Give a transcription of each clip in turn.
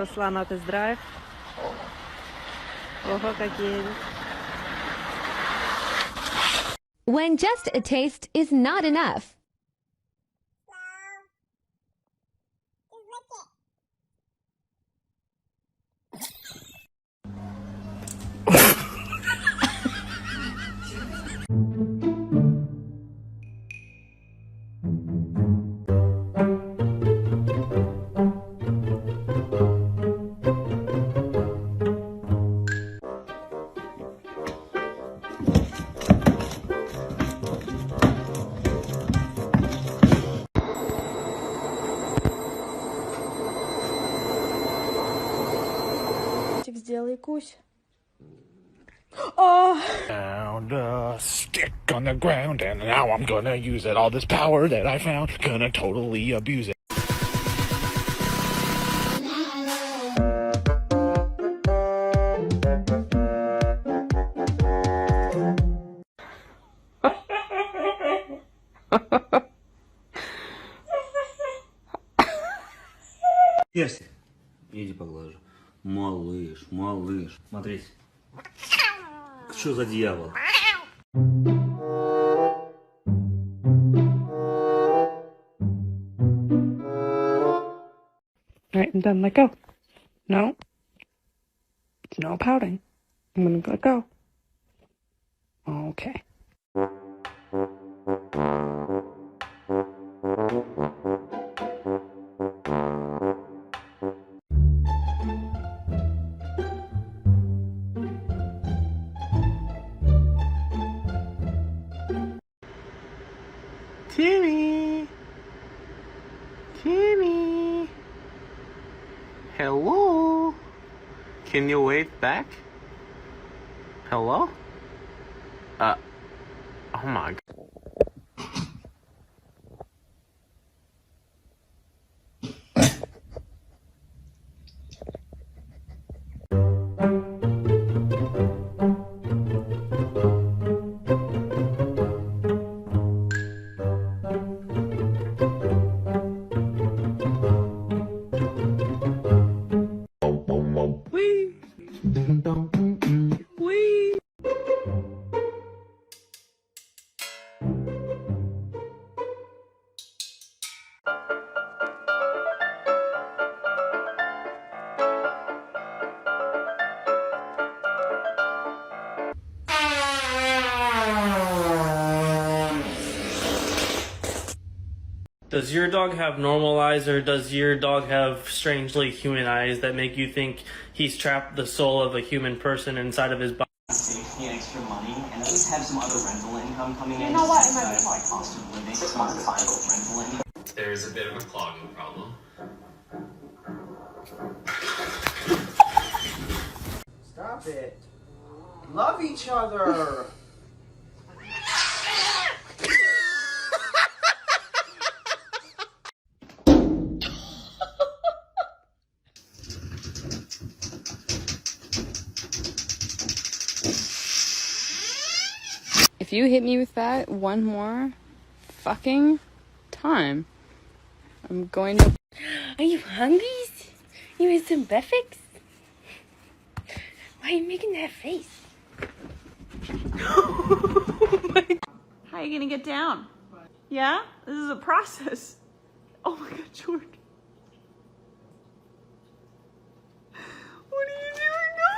пошла на тест-драйв. Ого, какие. When just a taste is not enough. Сделай кусь. Found a stick on the ground, and now I'm gonna use it. All this power that I found, gonna totally abuse it. Перси, иди поглажу. Малыш, малыш. Смотрите. Что за дьявол? Alright, I'm done. Let go. No. It's no pouting. I'm gonna let go. Okay. Timmy! Timmy! Hello? Can you wave back? Hello? Oh my god. Does your dog have normal eyes, or does your dog have strangely human eyes that make you think he's trapped the soul of a human person inside of his body? Pay extra money and at least have some other rental income coming in. You know what? It might be like cost of living, some other rental income. There's a bit of a clogging problem. Stop it. Love each other. If you hit me with that one more fucking time, I'm going to... Are you hungry? You want some breakfast? Why are you making that face? How are you gonna get down? Yeah? This is a process. Oh my god, George. What are you doing? No!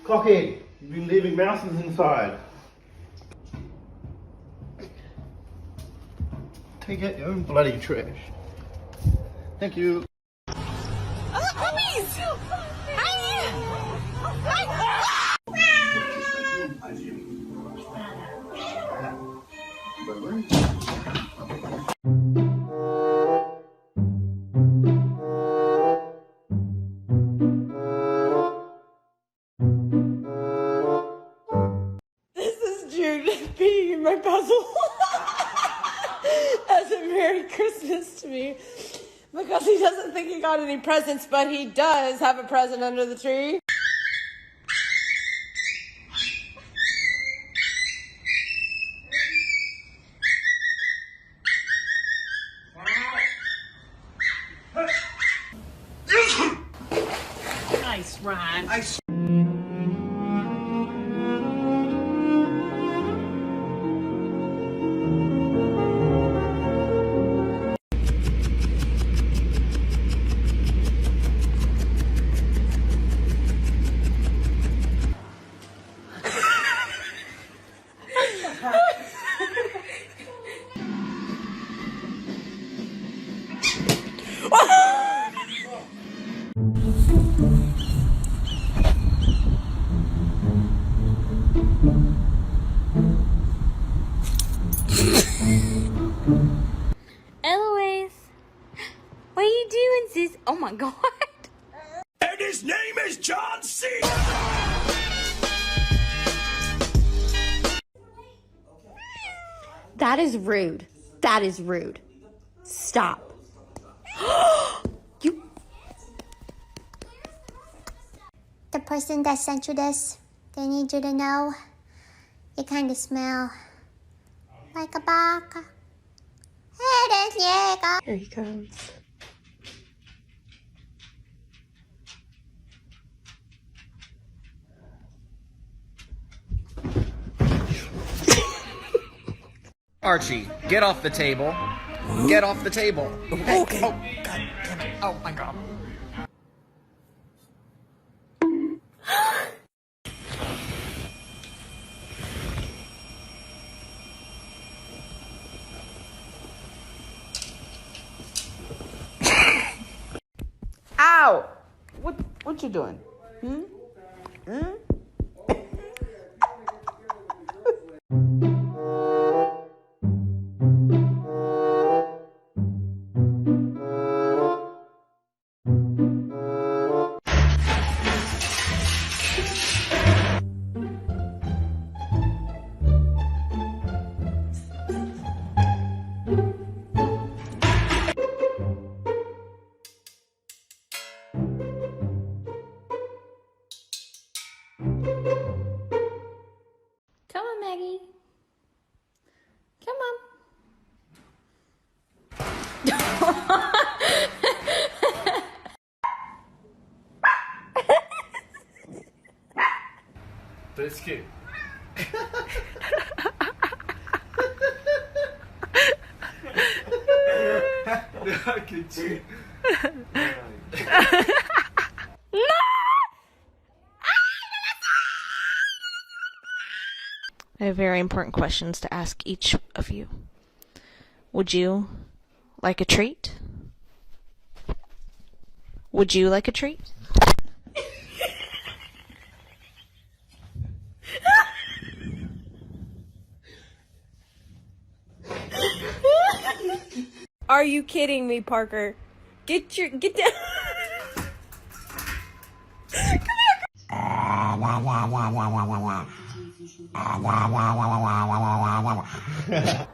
Cockhead, you've been leaving mouses inside. Take out your own bloody trash. Thank you. This is Jude being my puzzle as a Merry Christmas to me because he doesn't think he got any presents, but he does have a present under the tree. Nice rhyme. Eloise, what are you doing, sis? Oh my god. And his name is John C. That is rude. That is rude. Stop. You. The person that sent you this, they need you to know you kind of smell like a baka. Here he comes. Archie, get off the table. Get off the table. Okay. Oh, God damn it. Oh, my God. Ow! What you doing? Come on, Maggie. Come on. That's cute. I have very important questions to ask each of you. Would you like a treat? Would you like a treat? Are you kidding me, Parker? Get down. Come here.